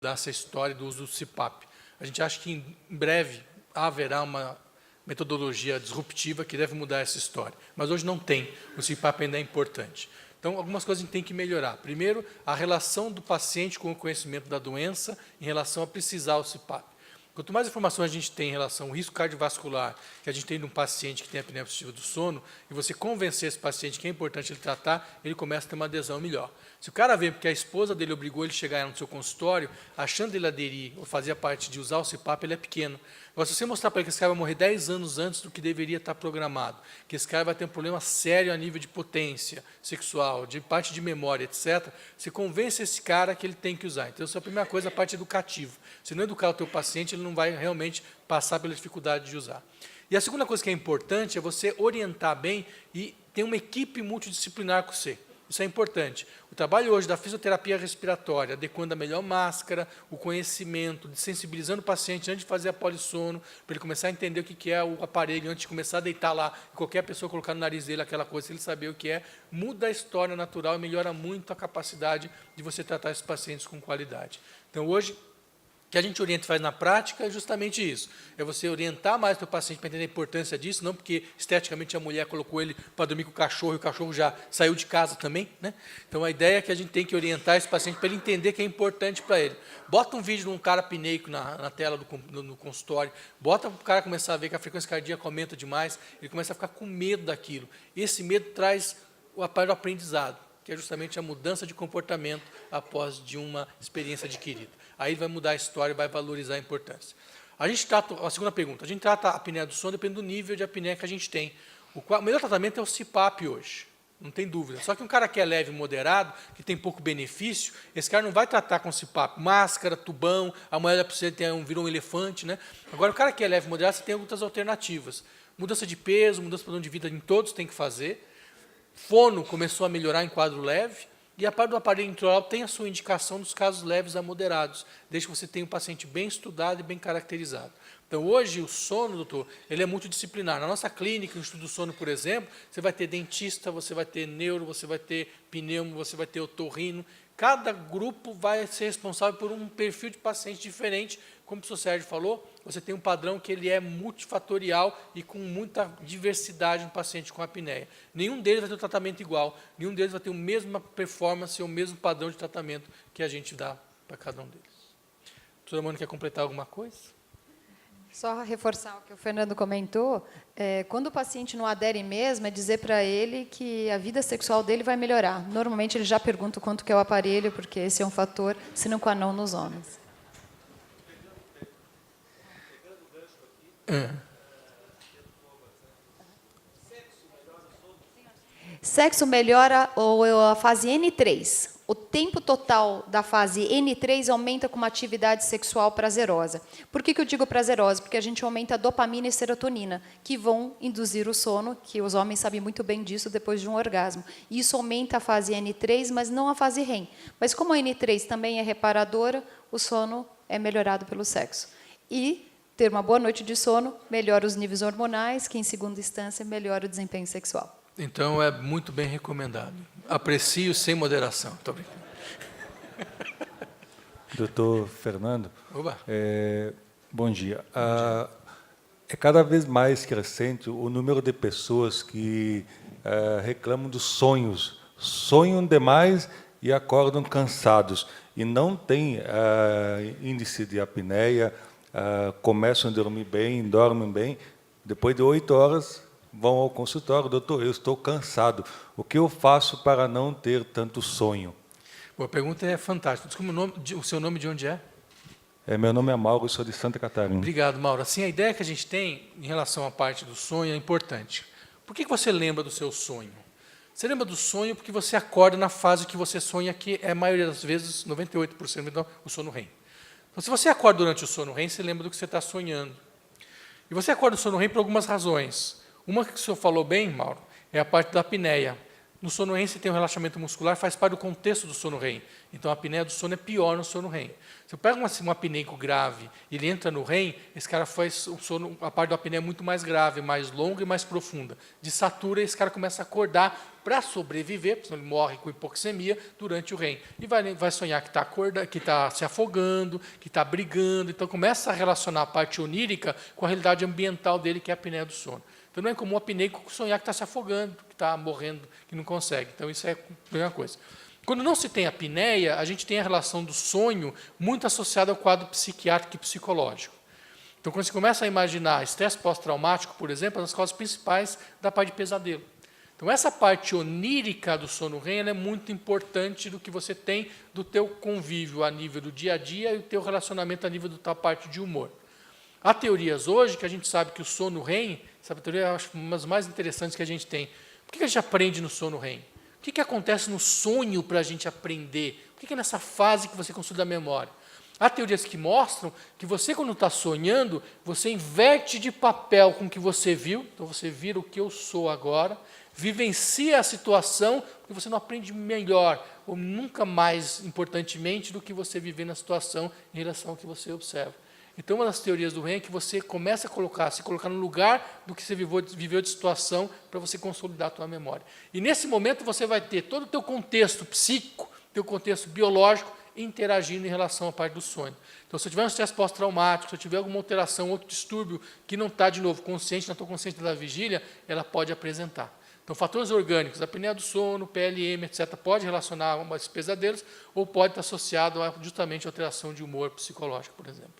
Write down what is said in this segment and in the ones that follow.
dessa história do uso do CPAP. A gente acha que, em breve, haverá uma metodologia disruptiva que deve mudar essa história. Mas hoje não tem. O CPAP ainda é importante. Então, algumas coisas a gente tem que melhorar. Primeiro, a relação do paciente com o conhecimento da doença em relação a precisar o CPAP. Quanto mais informações a gente tem em relação ao risco cardiovascular que a gente tem de um paciente que tem apneia obstrutiva do sono, e você convencer esse paciente que é importante ele tratar, ele começa a ter uma adesão melhor. Se o cara vê porque a esposa dele obrigou ele a chegar no seu consultório, achando ele aderir ou fazia parte de usar o CPAP, ele é pequeno. Agora, se você mostrar para ele que esse cara vai morrer 10 anos antes do que deveria estar programado, que esse cara vai ter um problema sério a nível de potência sexual, de parte de memória, etc., você convence esse cara que ele tem que usar. Então, essa é a primeira coisa, a parte educativa. Se não educar o teu paciente, ele não vai realmente passar pela dificuldade de usar. E a segunda coisa que é importante é você orientar bem e ter uma equipe multidisciplinar com você. Isso é importante. O trabalho hoje da fisioterapia respiratória, adequando a melhor máscara, o conhecimento, sensibilizando o paciente antes de fazer a polissono, para ele começar a entender o que é o aparelho, antes de começar a deitar lá, qualquer pessoa colocar no nariz dele aquela coisa, se ele saber o que é, muda a história natural e melhora muito a capacidade de você tratar esses pacientes com qualidade. Então, hoje, o que a gente orienta e faz na prática é justamente isso. É você orientar mais o seu paciente para entender a importância disso, não porque esteticamente a mulher colocou ele para dormir com o cachorro e o cachorro já saiu de casa também, né? Então a ideia é que a gente tem que orientar esse paciente para ele entender que é importante para ele. Bota um vídeo de um cara apneico na tela no consultório, bota para o cara começar a ver que a frequência cardíaca aumenta demais, ele começa a ficar com medo daquilo. Esse medo traz o aparelho aprendizado, que é justamente a mudança de comportamento após de uma experiência adquirida. Aí vai mudar a história e vai valorizar a importância. A gente trata, a segunda pergunta, a gente trata a apneia do sono dependendo do nível de apneia que a gente tem. O melhor tratamento é o CPAP hoje, não tem dúvida. Só que um cara que é leve e moderado, que tem pouco benefício, esse cara não vai tratar com CPAP. Máscara, tubão, a mulher precisa ter virou um elefante, né? Agora, o cara que é leve e moderado, você tem outras alternativas. Mudança de peso, mudança de padrão de vida, em todos tem que fazer. Fono começou a melhorar em quadro leve, e a parte do aparelho intraoral tem a sua indicação dos casos leves a moderados, desde que você tenha um paciente bem estudado e bem caracterizado. Então, hoje, o sono, doutor, ele é multidisciplinar. Na nossa clínica, no Instituto do Sono, por exemplo, você vai ter dentista, você vai ter neuro, você vai ter pneumo, você vai ter otorrino. Cada grupo vai ser responsável por um perfil de paciente diferente. Como o professor Sérgio falou, você tem um padrão que ele é multifatorial e com muita diversidade no paciente com apneia. Nenhum deles vai ter um tratamento igual, nenhum deles vai ter a mesma performance ou o mesmo padrão de tratamento que a gente dá para cada um deles. A doutora Mônica, quer completar alguma coisa? Só reforçar o que o Fernando comentou, quando o paciente não adere mesmo, é dizer para ele que a vida sexual dele vai melhorar. Normalmente, ele já pergunta quanto que é o aparelho, porque esse é um fator sine qua non nos homens. Sexo melhora a fase N3. O tempo total da fase N3 aumenta com uma atividade sexual prazerosa. Por que eu digo prazerosa? Porque a gente aumenta a dopamina e serotonina, que vão induzir o sono, que os homens sabem muito bem disso depois de um orgasmo. Isso aumenta a fase N3, mas não a fase REM. Mas como a N3 também é reparadora, o sono é melhorado pelo sexo. E ter uma boa noite de sono melhora os níveis hormonais, que, em segunda instância, melhora o desempenho sexual. Então, é muito bem recomendado. Aprecio sem moderação. Muito obrigado. Doutor Fernando, Oba. Bom dia. É cada vez mais crescente o número de pessoas que reclamam dos sonhos. Sonham demais e acordam cansados. E não têm índice de apneia, começam a dormir bem, dormem bem. Depois de 8 horas, vão ao consultório. Doutor, eu estou cansado. O que eu faço para não ter tanto sonho? A pergunta é fantástica. Desculpa, o seu nome de onde é? Meu nome é Mauro, eu sou de Santa Catarina. Obrigado, Mauro. Assim, a ideia que a gente tem em relação à parte do sonho é importante. Por que você lembra do seu sonho? Você lembra do sonho porque você acorda na fase que você sonha, que é a maioria das vezes, 98%, então, o sono REM. Então, se você acorda durante o sono REM, você lembra do que você está sonhando. E você acorda no sono REM por algumas razões. Uma que o senhor falou bem, Mauro, é a parte da apneia. No sono REM, você tem um relaxamento muscular, faz parte do contexto do sono REM. Então, a apneia do sono é pior no sono REM. Se eu pego um apneico grave e ele entra no REM, esse cara faz o sono, a parte da apneia é muito mais grave, mais longa e mais profunda. Desatura, esse cara começa a acordar para sobreviver, porque senão ele morre com hipoxemia durante o REM. E vai sonhar que está se afogando, que está brigando. Então, começa a relacionar a parte onírica com a realidade ambiental dele, que é a apneia do sono. Então, não é comum o apneico sonhar que está se afogando, que está morrendo, que não consegue. Então, isso é a primeira coisa. Quando não se tem apneia, a gente tem a relação do sonho muito associada ao quadro psiquiátrico e psicológico. Então, quando você começa a imaginar estresse pós-traumático, por exemplo, é uma das causas principais da parte de pesadelo. Então, essa parte onírica do sono REM é muito importante do que você tem do teu convívio a nível do dia a dia e o teu relacionamento a nível da tua parte de humor. Há teorias hoje que a gente sabe que o sono REM, essa teoria eu acho uma das mais interessantes que a gente tem. Por que a gente aprende no sono REM? O que acontece no sonho para a gente aprender? O que é nessa fase que você consolida a memória? Há teorias que mostram que você, quando está sonhando, você inverte de papel com o que você viu, então você vira o que eu sou agora, vivencia a situação, porque você não aprende melhor, ou nunca mais importantemente, do que você viver na situação em relação ao que você observa. Então, uma das teorias do REM é que você começa a se colocar no lugar do que você viveu de situação para você consolidar a tua memória. E, nesse momento, você vai ter todo o teu contexto psíquico, teu contexto biológico, interagindo em relação à parte do sonho. Então, se eu tiver um estresse pós-traumático, se eu tiver alguma alteração, outro distúrbio que não está, de novo, consciente, não estou consciente da vigília, ela pode apresentar. Então, fatores orgânicos, apneia do sono, PLM, etc., pode relacionar a esses pesadelos ou pode estar associado justamente à alteração de humor psicológico, por exemplo.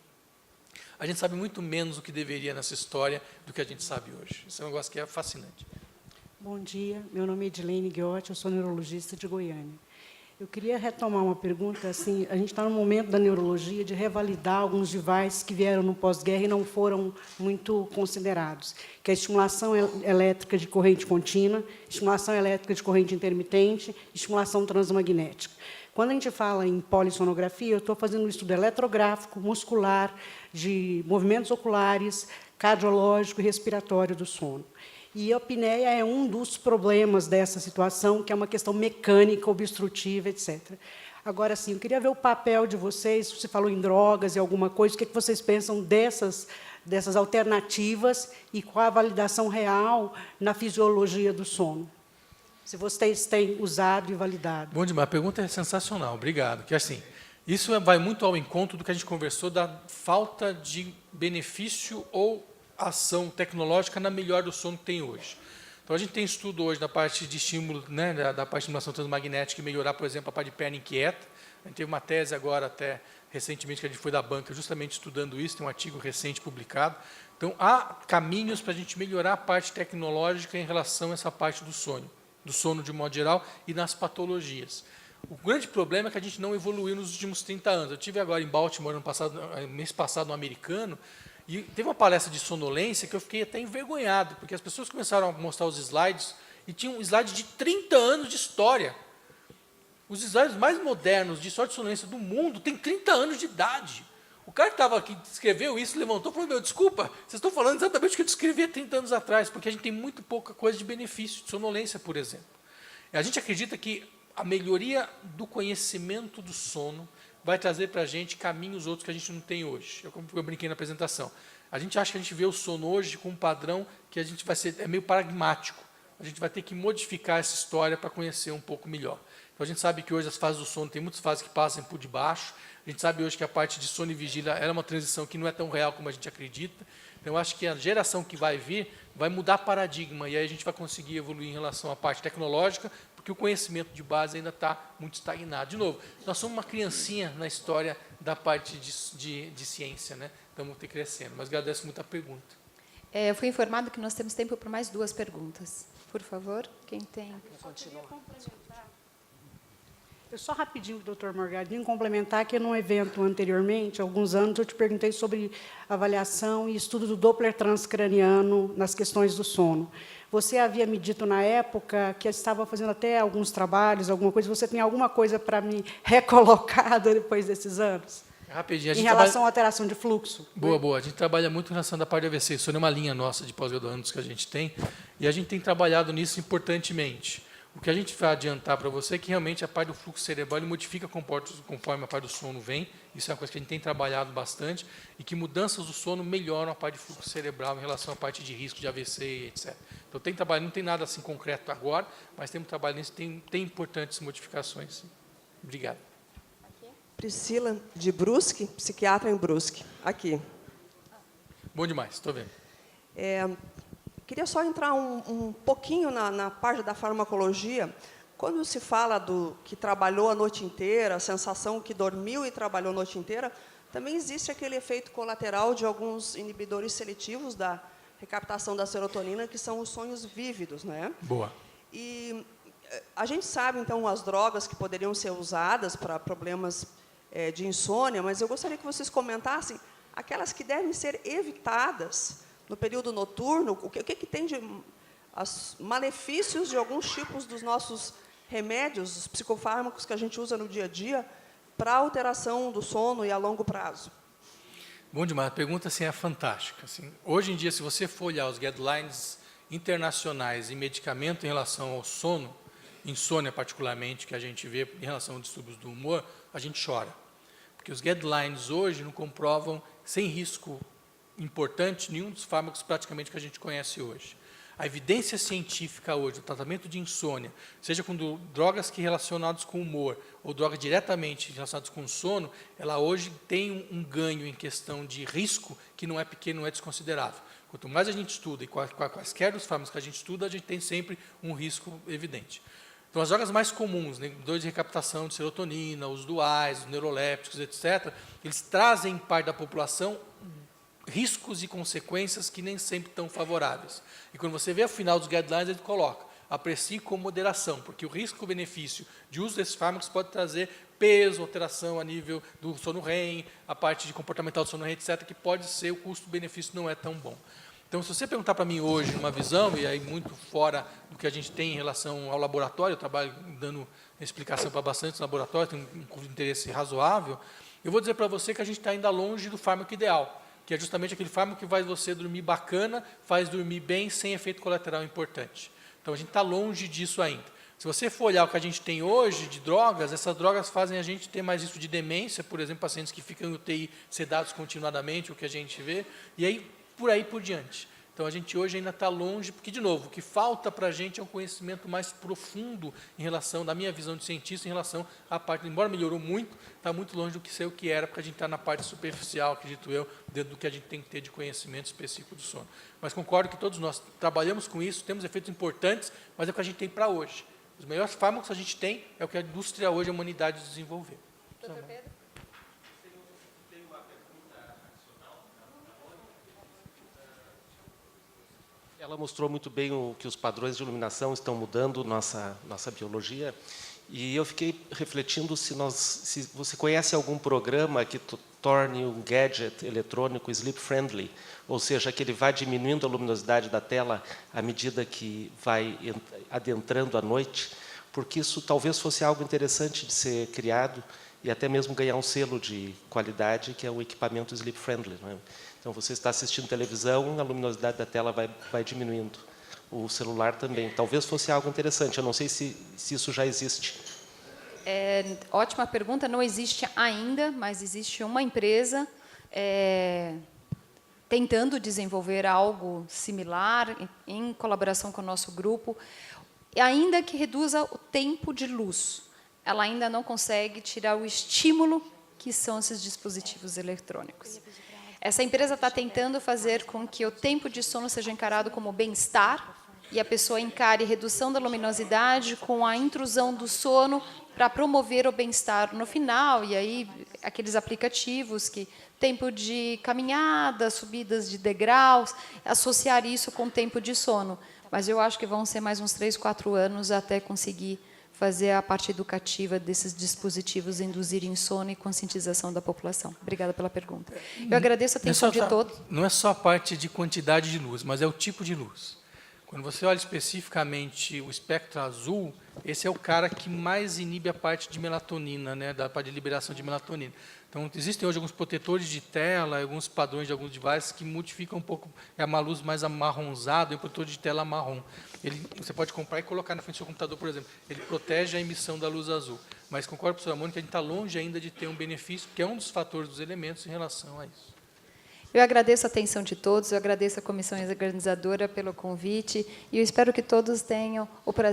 A gente sabe muito menos o que deveria nessa história do que a gente sabe hoje. Isso é um negócio que é fascinante. Bom dia, meu nome é Edilene Ghiotti, eu sou neurologista de Goiânia. Eu queria retomar uma pergunta, assim, a gente está no momento da neurologia de revalidar alguns devices que vieram no pós-guerra e não foram muito considerados, que é a estimulação elétrica de corrente contínua, estimulação elétrica de corrente intermitente, estimulação transmagnética. Quando a gente fala em polissonografia, eu estou fazendo um estudo eletrográfico, muscular, de movimentos oculares, cardiológico e respiratório do sono. E a apneia é um dos problemas dessa situação, que é uma questão mecânica, obstrutiva, etc. Agora, sim, eu queria ver o papel de vocês, você falou em drogas e alguma coisa, o que vocês pensam dessas alternativas e qual a validação real na fisiologia do sono? Se vocês têm usado e validado. Bom demais, a pergunta é sensacional, obrigado. Que assim, isso vai muito ao encontro do que a gente conversou da falta de benefício ou ação tecnológica na melhora do sono que tem hoje. Então, a gente tem estudo hoje da parte de estímulo, né, da parte de estimulação transmagnética e melhorar, por exemplo, a parte de perna inquieta. A gente teve uma tese agora, até recentemente, que a gente foi da banca justamente estudando isso, tem um artigo recente publicado. Então, há caminhos para a gente melhorar a parte tecnológica em relação a essa parte do sono de modo geral e nas patologias. O grande problema é que a gente não evoluiu nos últimos 30 anos. Eu tive agora em Baltimore, mês passado, no americano, e teve uma palestra de sonolência que eu fiquei até envergonhado, porque as pessoas começaram a mostrar os slides, e tinha um slide de 30 anos de história. Os slides mais modernos de história de sonolência do mundo têm 30 anos de idade. O cara que estava aqui, escreveu isso, levantou e falou, meu, desculpa, vocês estão falando exatamente o que eu descrevi há 30 anos atrás, porque a gente tem muito pouca coisa de benefício de sonolência, por exemplo. A gente acredita que a melhoria do conhecimento do sono vai trazer para a gente caminhos outros que a gente não tem hoje. Como eu brinquei na apresentação. A gente acha que a gente vê o sono hoje com um padrão que a gente é meio pragmático. A gente vai ter que modificar essa história para conhecer um pouco melhor. Então, a gente sabe que hoje as fases do sono, tem muitas fases que passam por debaixo. A gente sabe hoje que a parte de sono e vigília é uma transição que não é tão real como a gente acredita. Então, eu acho que a geração que vai vir vai mudar paradigma, e aí a gente vai conseguir evoluir em relação à parte tecnológica, porque o conhecimento de base ainda está muito estagnado. De novo, nós somos uma criancinha na história da parte de ciência, né? Estamos crescendo, mas agradeço muito a pergunta. Eu fui informado que nós temos tempo para mais 2 perguntas. Por favor, quem tem? Eu só rapidinho, doutor Morgadinho, complementar que num evento anteriormente, há alguns anos, eu te perguntei sobre avaliação e estudo do Doppler transcraniano nas questões do sono. Você havia me dito na época que estava fazendo até alguns trabalhos, alguma coisa. Você tem alguma coisa para me recolocar depois desses anos? Rapidinho. Em relação à alteração de fluxo. Boa, boa. A gente trabalha muito em relação da parte de AVC. Isso é uma linha nossa de pós-graduandos que a gente tem, e a gente tem trabalhado nisso importantemente. O que a gente vai adiantar para você é que realmente a parte do fluxo cerebral ele modifica comportamentos conforme a parte do sono vem. Isso é uma coisa que a gente tem trabalhado bastante e que mudanças do sono melhoram a parte de fluxo cerebral em relação à parte de risco de AVC, etc. Então tem trabalho, não tem nada assim concreto agora, mas temos trabalho nisso, tem importantes modificações. Sim. Obrigado. Priscila de Brusque, psiquiatra em Brusque, aqui. Bom demais, estou vendo. Queria só entrar um pouquinho na parte da farmacologia. Quando se fala do que trabalhou a noite inteira, a sensação que dormiu e trabalhou a noite inteira, também existe aquele efeito colateral de alguns inibidores seletivos da recaptação da serotonina, que são os sonhos vívidos, né? Boa. E a gente sabe, então, as drogas que poderiam ser usadas para problemas de insônia, mas eu gostaria que vocês comentassem aquelas que devem ser evitadas no período noturno, o que tem de malefícios de alguns tipos dos nossos remédios, os psicofármacos que a gente usa no dia a dia, para alteração do sono e a longo prazo. Bom demais, a pergunta assim, é fantástica. Assim, hoje em dia, se você for olhar os guidelines internacionais em medicamento em relação ao sono, insônia particularmente, que a gente vê em relação aos distúrbios do humor, a gente chora. Porque os guidelines hoje não comprovam, sem risco importante, nenhum dos fármacos praticamente que a gente conhece hoje. A evidência científica hoje, o tratamento de insônia, seja com drogas que relacionadas com humor ou drogas diretamente relacionadas com sono, ela hoje tem um ganho em questão de risco que não é pequeno, não é desconsiderável. Quanto mais a gente estuda, e quaisquer dos fármacos que a gente estuda, a gente tem sempre um risco evidente. Então, as drogas mais comuns, inibidores de recaptação de serotonina, os duais, os neurolépticos, etc., eles trazem parte da população riscos e consequências que nem sempre estão favoráveis. E quando você vê ao final dos guidelines, ele coloca, aprecie com moderação, porque o risco-benefício de uso desses fármacos pode trazer peso, alteração a nível do sono REM, a parte de comportamental do sono REM, etc., que pode ser, o custo-benefício não é tão bom. Então, se você perguntar para mim hoje, numa visão, e aí muito fora do que a gente tem em relação ao laboratório, eu trabalho dando explicação para bastantes laboratórios, tenho um interesse razoável, eu vou dizer para você que a gente está ainda longe do fármaco ideal, que é justamente aquele fármaco que faz você dormir bacana, faz dormir bem, sem efeito colateral importante. Então, a gente está longe disso ainda. Se você for olhar o que a gente tem hoje de drogas, essas drogas fazem a gente ter mais risco de demência, por exemplo, pacientes que ficam em UTI sedados continuadamente, o que a gente vê, e aí por diante. Então, a gente hoje ainda está longe, porque, de novo, o que falta para a gente é um conhecimento mais profundo em relação, da minha visão de cientista, em relação à parte, embora melhorou muito, está muito longe do que ser o que era, porque a gente está na parte superficial, acredito eu, dentro do que a gente tem que ter de conhecimento específico do sono. Mas concordo que todos nós trabalhamos com isso, temos efeitos importantes, mas é o que a gente tem para hoje. Os melhores fármacos que a gente tem é o que a indústria hoje, a humanidade desenvolveu. Doutor Pedro? Ela mostrou muito bem que os padrões de iluminação estão mudando nossa biologia. E eu fiquei refletindo se você conhece algum programa que torne um gadget eletrônico sleep-friendly, ou seja, que ele vai diminuindo a luminosidade da tela à medida que vai adentrando a noite, porque isso talvez fosse algo interessante de ser criado e até mesmo ganhar um selo de qualidade, que é o equipamento sleep-friendly. Não é? Então, você está assistindo televisão, a luminosidade da tela vai diminuindo. O celular também. Talvez fosse algo interessante. Eu não sei se isso já existe. Ótima pergunta. Não existe ainda, mas existe uma empresa tentando desenvolver algo similar, em colaboração com o nosso grupo, ainda que reduza o tempo de luz. Ela ainda não consegue tirar o estímulo que são esses dispositivos eletrônicos. Essa empresa está tentando fazer com que o tempo de sono seja encarado como bem-estar e a pessoa encare redução da luminosidade com a intrusão do sono para promover o bem-estar no final. E aí, aqueles aplicativos que tempo de caminhada, subidas de degraus, associar isso com tempo de sono. Mas eu acho que vão ser mais uns 3, 4 anos até conseguir fazer a parte educativa desses dispositivos induzirem sono e conscientização da população. Obrigada pela pergunta. Eu agradeço a atenção de todos. Não é só a parte de quantidade de luz, mas é o tipo de luz. Quando você olha especificamente o espectro azul, esse é o cara que mais inibe a parte de melatonina, né, da parte de liberação de melatonina. Então, existem hoje alguns protetores de tela, alguns padrões de alguns devices que modificam um pouco, é uma luz mais amarronzada, e um protetor de tela marrom. Você pode comprar e colocar na frente do seu computador, por exemplo. Ele protege a emissão da luz azul. Mas concordo com a professora Mônica que a gente está longe ainda de ter um benefício, que é um dos fatores dos elementos em relação a isso. Eu agradeço a atenção de todos, eu agradeço a comissão organizadora pelo convite, e eu espero que todos tenham o prazer